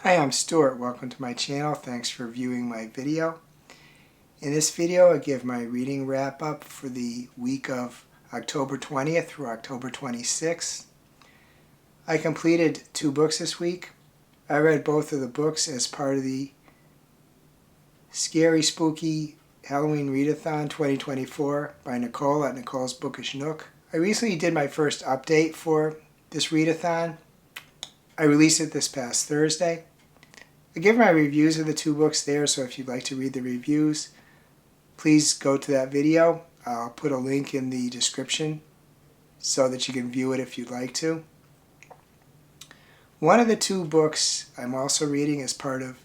Hi, I'm Stuart. Welcome to my channel. Thanks for viewing my video. In this video, I give my reading wrap-up for the week of October 20th through October 26th. I completed 2 books this week. I read both of the books as part of the Scary Spooky Halloween Readathon 2024 by Nicole at Nicole's Bookish Nook. I recently did my first update for this readathon. I released it this past Thursday. I give my reviews of the 2 books there, so if you'd like to read the reviews, please go to that video. I'll put a link in the description so that you can view it if you'd like to. One of the 2 books I'm also reading as part of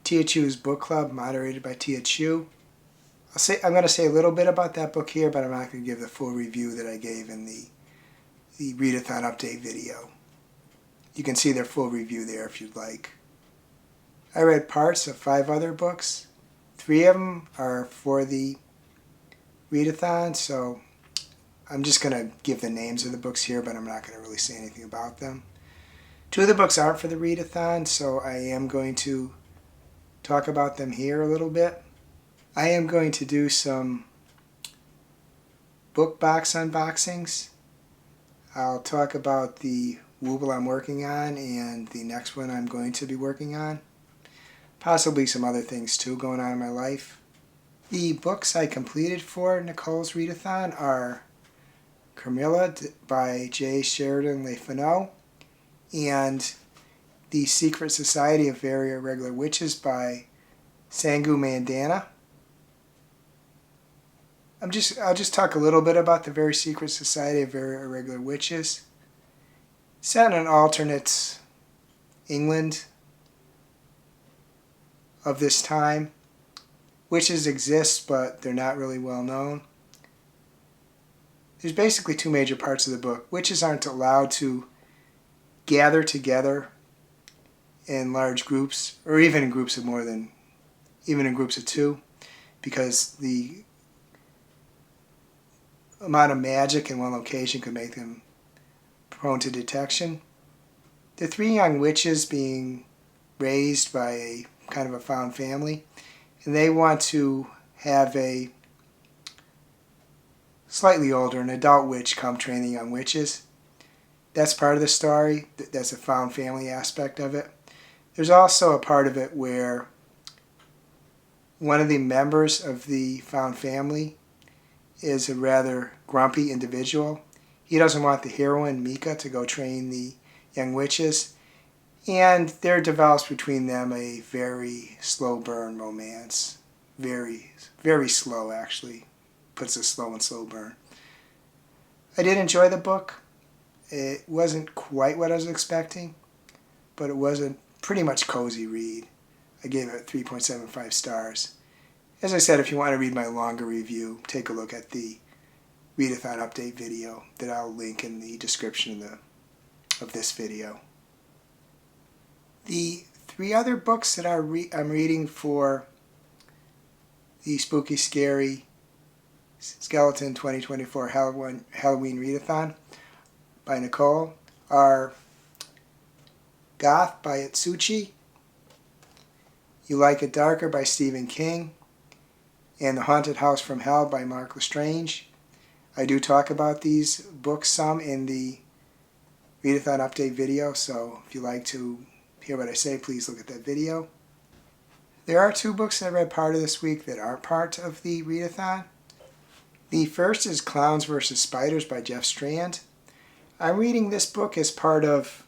Tia Chu's book club, moderated by Tia Chu. I'm going to say a little bit about that book here, but I'm not going to give the full review that I gave in the readathon update video. You can see their full review there if you'd like. I read parts of 5 other books. 3 of them are for the readathon, so I'm just going to give the names of the books here, but I'm not going to really say anything about them. 2 of the books aren't for the readathon, so I am going to talk about them here a little bit. I am going to do some book box unboxings. I'll talk about the Wobble I'm working on and the next one I'm going to be working on. Possibly some other things too going on in my life. The books I completed for Nicole's readathon are Carmilla by J. Sheridan Le Fanu and The Secret Society of Very Irregular Witches by Sangu Mandana. I'll just talk a little bit about the Very Secret Society of Very Irregular Witches. Set in an alternate England of this time. Witches exist, but they're not really well known. There's basically 2 major parts of the book. Witches aren't allowed to gather together in large groups, or even in groups of even in groups of 2, because the amount of magic in one location could make them prone to detection. The 3 young witches being raised by a kind of a found family, and they want to have a slightly older, an adult witch come train the young witches. That's part of the story. That's a found family aspect of it. There's also a part of it where one of the members of the found family is a rather grumpy individual. He doesn't want the heroine, Mika, to go train the young witches. And there develops between them a very slow burn romance. Very, very slow, actually. Puts a slow and slow burn. I did enjoy the book. It wasn't quite what I was expecting, but it was a pretty much cozy read. I gave it 3.75 stars. As I said, if you want to read my longer review, take a look at the readathon update video that I'll link in the description of this video. The 3 other books that I'm reading for the Spooky Scary Skeleton 2024 Halloween Readathon by Nicole are Goth by Itsuchi, You Like It Darker by Stephen King, and The Haunted House from Hell by Mark Lestrange. I do talk about these books some in the readathon update video, so if you like to hear what I say, please look at that video. There are 2 books that I read part of this week that aren't part of the readathon. The first is Clowns vs. Spiders by Jeff Strand. I'm reading this book as part of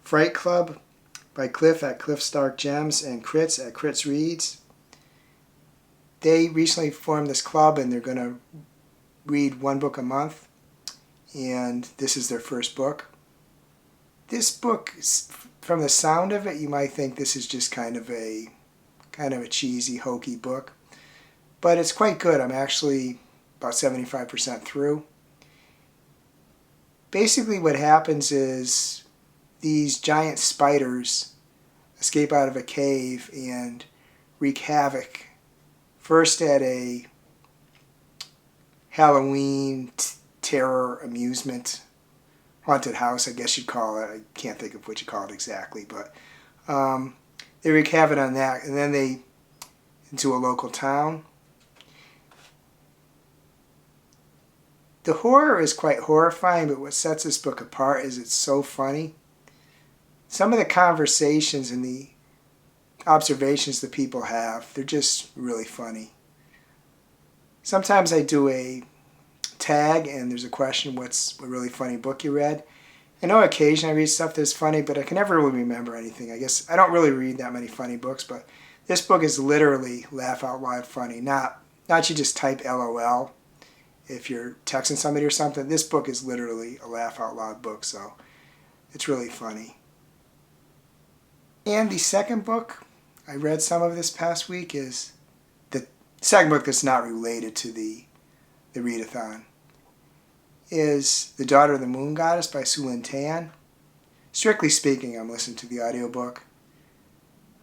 Fright Club by Cliff at Cliff's Dark Gems and Crits at Crits Reads. They recently formed this club and they're going to read 1 book a month, and this is their first book. This book, from the sound of it, you might think this is just kind of a cheesy, hokey book, but it's quite good. I'm actually about 75% through. Basically what happens is these giant spiders escape out of a cave and wreak havoc, first at a Halloween terror amusement haunted house, I guess you'd call it. I can't think of what you call it exactly, but They wreak havoc on that, and then they into a local town. The horror is quite horrifying, but what sets this book apart is it's so funny. Some of the conversations and the observations that people have, they're just really funny. Sometimes I do a tag and there's a question, what's a really funny book you read? I know occasionally I read stuff that's funny, but I can never really remember anything. I guess I don't really read that many funny books, but this book is literally laugh out loud funny. Not you just type LOL if you're texting somebody or something. This book is literally a laugh out loud book, so it's really funny. And the second book I read some of this past week is the second book that's not related to the readathon, is The Daughter of the Moon Goddess by Sue Lin Tan. Strictly speaking, I'm listening to the audiobook.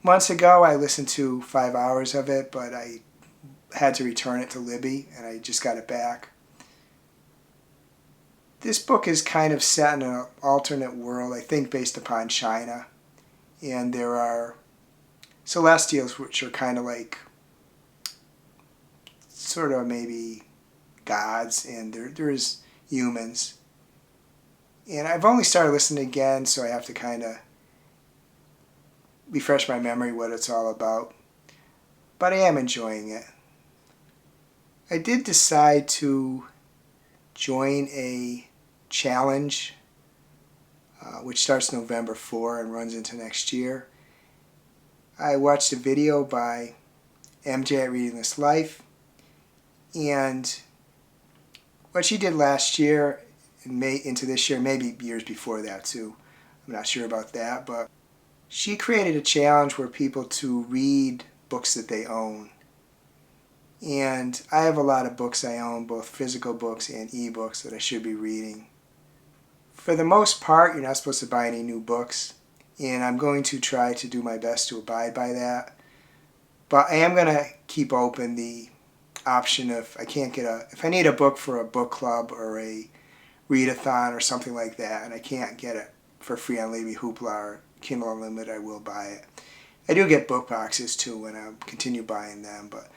Months ago, I listened to 5 hours of it, but I had to return it to Libby, and I just got it back. This book is kind of set in an alternate world, I think based upon China. And there are celestials, which are kind of like sort of maybe gods, and there's humans. And I've only started listening again, so I have to kind of refresh my memory what it's all about. But I am enjoying it. I did decide to join a challenge which starts November 4 and runs into next year. I watched a video by MJ at Reading This Life, and what she did last year and into this year, maybe years before that too, I'm not sure about that, but she created a challenge where people to read books that they own. And I have a lot of books I own, both physical books and ebooks that I should be reading. For the most part, you're not supposed to buy any new books, and I'm going to try to do my best to abide by that. But I am going to keep open the option of if I need a book for a book club or a readathon or something like that, and I can't get it for free on Libby Hoopla or Kindle Unlimited, I will buy it. I do get book boxes too, and I'll continue buying them, but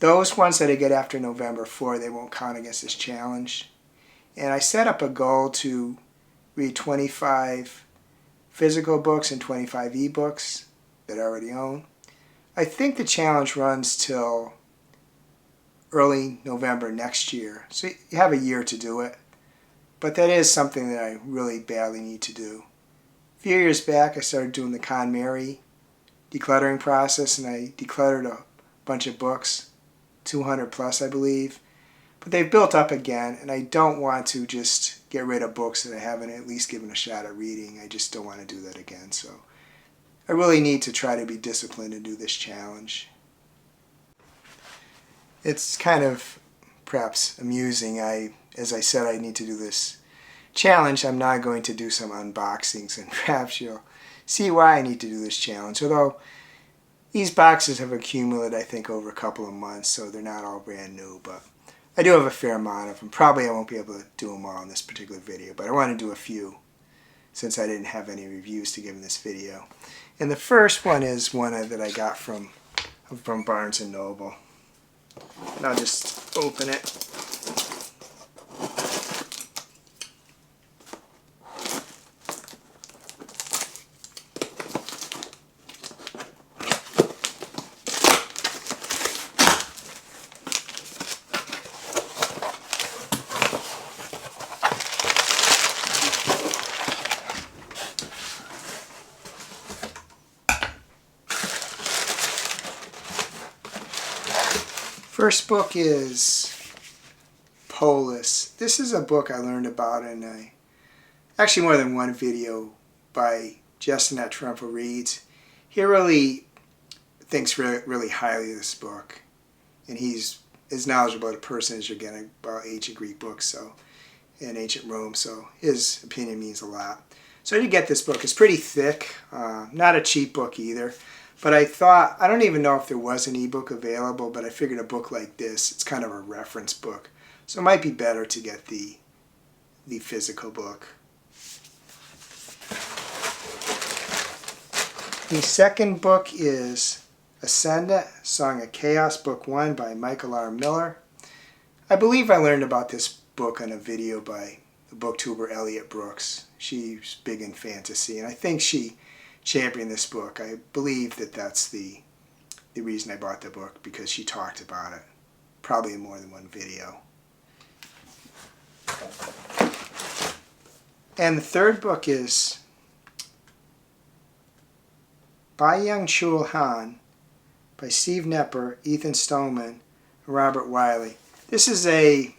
those ones that I get after November 4, they won't count against this challenge. And I set up a goal to read 25 physical books and 25 ebooks that I already own. I think the challenge runs till early November next year, so you have a year to do it. But that is something that I really badly need to do. A few years back, I started doing the Con Mary decluttering process, and I decluttered a bunch of books, 200 plus, I believe. But they've built up again, and I don't want to just get rid of books that I haven't at least given a shot at reading. I just don't want to do that again. So I really need to try to be disciplined and do this challenge. It's kind of perhaps amusing. As I said, I need to do this challenge. I'm now going to do some unboxings, and perhaps you'll see why I need to do this challenge. Although these boxes have accumulated, I think, over a couple of months, so they're not all brand new, but I do have a fair amount of them. Probably I won't be able to do them all in this particular video, but I want to do a few since I didn't have any reviews to give in this video. And the first one is one that I got from Barnes & Noble. And I'll just open it. First book is Polis. This is a book I learned about in actually more than one video by Justin at Toronto Reads. He really thinks really highly of this book, and he's as knowledgeable a person as you're getting about ancient Greek books, and ancient Rome, so his opinion means a lot. So I did get this book. It's pretty thick, not a cheap book either. But I thought, I don't even know if there was an ebook available, but I figured a book like this, it's kind of a reference book. So it might be better to get the physical book. The second book is Ascendant, Song of Chaos, Book 1 by Michael R. Miller. I believe I learned about this book on a video by the booktuber Elliot Brooks. She's big in fantasy, and I think she championed this book. I believe that that's the reason I bought the book, because she talked about it, probably in more than one video. And the third book is By Young Chul Han by Steve Knepper, Ethan Stoneman, and Robert Wiley. This is a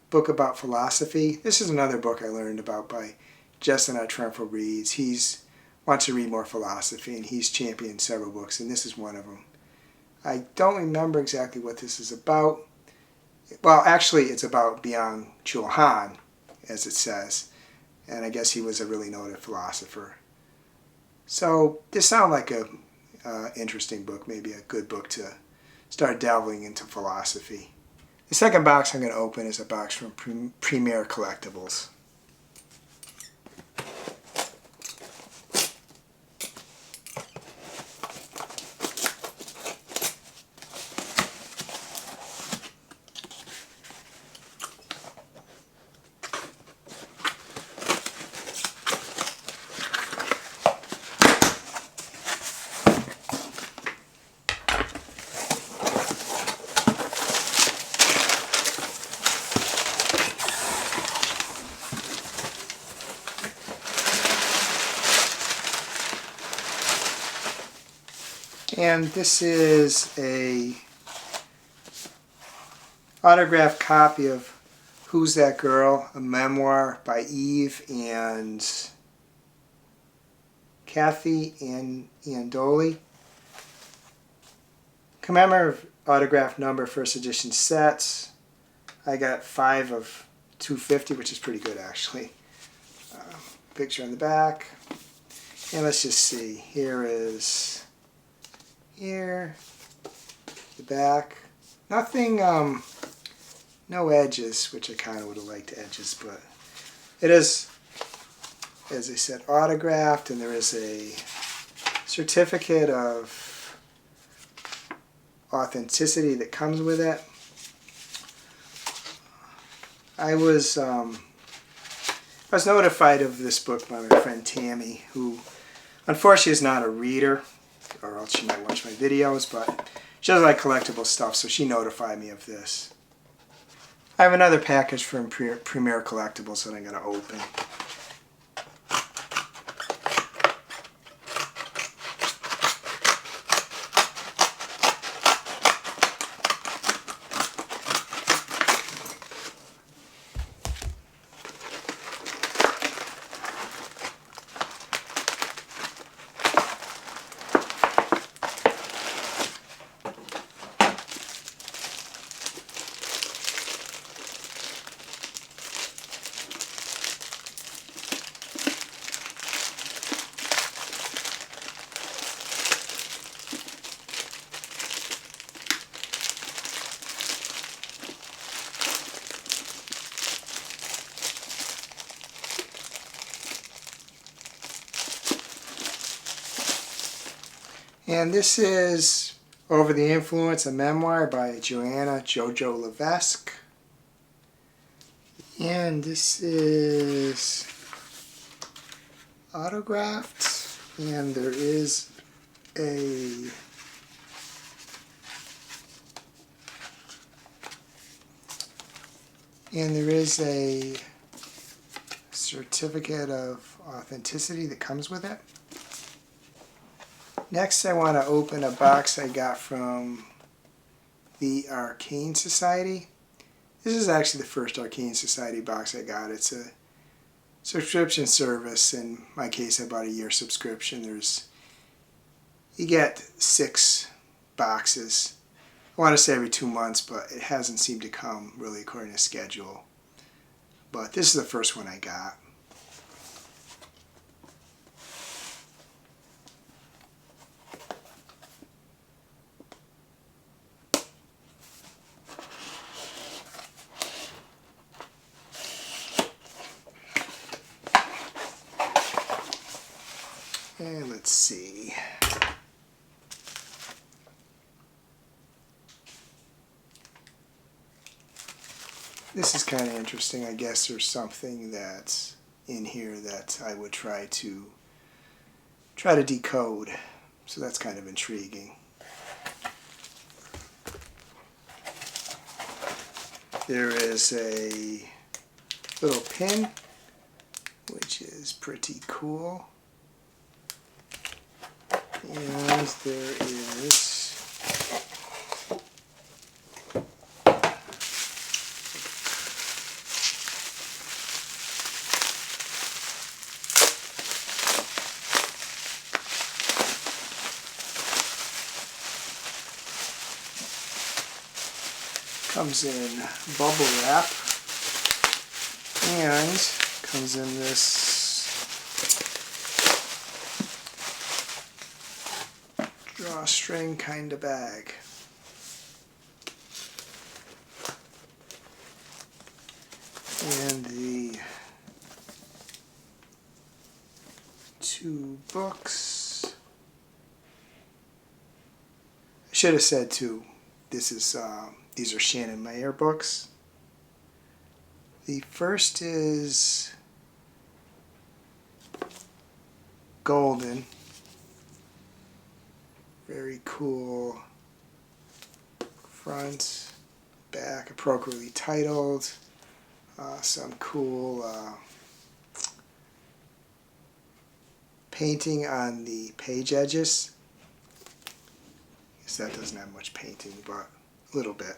book about philosophy. This is another book I learned about by Justin Trumfo Reads. He wants to read more philosophy, and he's championed several books, and this is one of them. I don't remember exactly what this is about. Well, actually, it's about Byung Chul Han, as it says, and I guess he was a really noted philosopher. So this sounds like a interesting book, maybe a good book to start delving into philosophy. The second box I'm going to open is a box from Premier Collectibles. And this is a autographed copy of Who's That Girl? A memoir by Eve and Kathy Andoli. Commemorative autograph number, first edition sets. I got 5 of 250, which is pretty good actually. Picture on the back. And let's just see. Here, the back. Nothing, no edges, which I kind of would have liked edges, but it is, as I said, autographed, and there is a certificate of authenticity that comes with it. I was notified of this book by my friend Tammy, who unfortunately is not a reader, or else she might watch my videos, but she doesn't like collectible stuff, so she notified me of this. I have another package from Premier Collectibles that I'm going to open. And this is Over the Influence, a memoir by Joanna Jojo Levesque. And this is autographed, and there is a certificate of authenticity that comes with it. Next, I want to open a box I got from the Arcane Society. This is actually the first Arcane Society box I got. It's a subscription service. In my case, I bought a year subscription. You get 6 boxes. I want to say every 2 months, but it hasn't seemed to come really according to schedule. But this is the first one I got. And And let's see. This is kind of interesting. I guess there's something that's in here that I would try to decode. So that's kind of intriguing. There is a little pin, which is pretty cool. And there is comes in bubble wrap and comes in this drawstring kind of bag. And the two books. I should have said two. This is these are Shannon Mayer books. The first is Golden. Very cool front, back, appropriately titled. Some cool painting on the page edges. I guess that doesn't have much painting, but a little bit.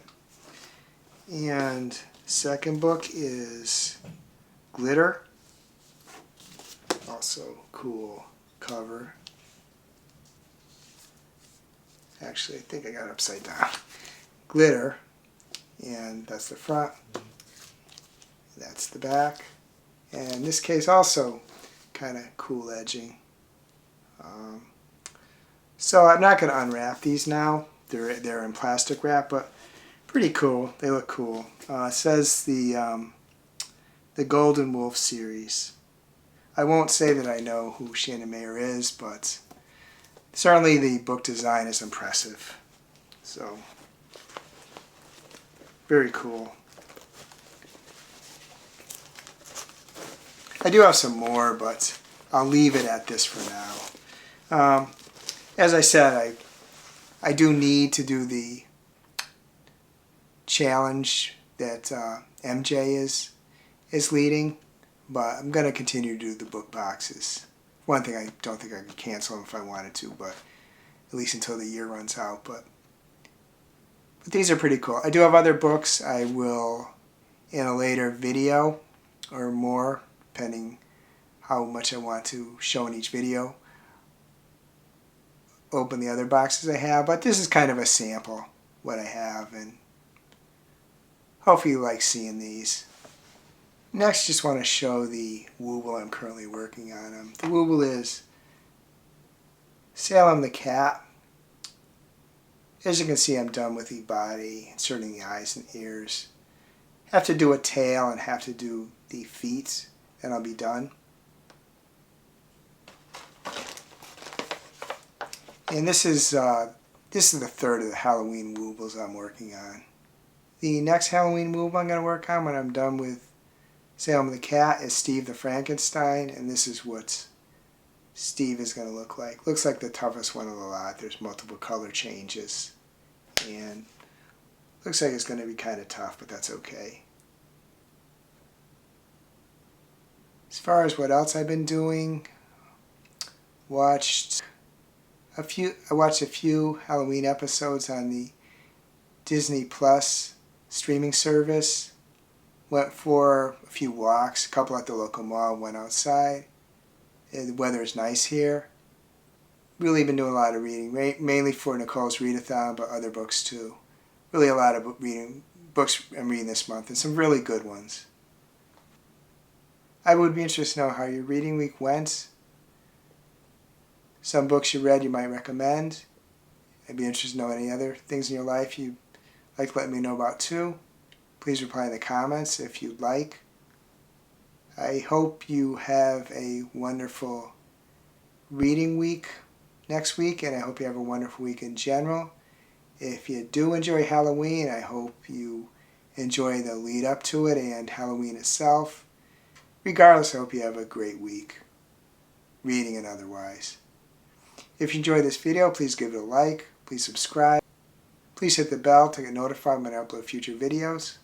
And second book is Glitter. Also cool cover. Actually, I think I got it upside down. Glitter. And that's the front. That's the back. And in this case also kind of cool edging. So I'm not going to unwrap these now. They're in plastic wrap, but pretty cool. They look cool. It says the Golden Wolf series. I won't say that I know who Shannon Mayer is, but certainly the book design is impressive. So, very cool. I do have some more, but I'll leave it at this for now. As I said, I do need to do the challenge that MJ is leading, but I'm going to continue to do the book boxes. One thing, I don't think I could cancel them if I wanted to, but at least until the year runs out. But these are pretty cool. I do have other books. I will, in a later video or more, depending how much I want to show in each video, open the other boxes I have. But this is kind of a sample, what I have, and hopefully you like seeing these. Next, just want to show the Wobble I'm currently working on. The Wobble is Salem the cat. As you can see, I'm done with the body, inserting the eyes and ears. Have to do a tail and have to do the feet, and I'll be done. And this is the third of the Halloween Wobbles I'm working on. The next Halloween Wobble I'm going to work on when I'm done with Salem the cat is Steve the Frankenstein, and this is what Steve is going to look like. Looks like the toughest one of the lot. There's multiple color changes, and looks like it's going to be kind of tough, but that's okay. As far as what else I've been doing, I watched a few Halloween episodes on the Disney Plus streaming service. Went for a few walks, a couple at the local mall, went outside. The weather is nice here. Really been doing a lot of reading, mainly for Nicole's Readathon, but other books too. Really a lot of books I'm reading this month, and some really good ones. I would be interested to know how your reading week went. Some books you read you might recommend. I'd be interested to know any other things in your life you'd like to let me know about too. Please reply in the comments if you'd like. I hope you have a wonderful reading week next week, and I hope you have a wonderful week in general. If you do enjoy Halloween, I hope you enjoy the lead up to it and Halloween itself. Regardless, I hope you have a great week, reading and otherwise. If you enjoyed this video, please give it a like, please subscribe, please hit the bell to get notified when I upload future videos.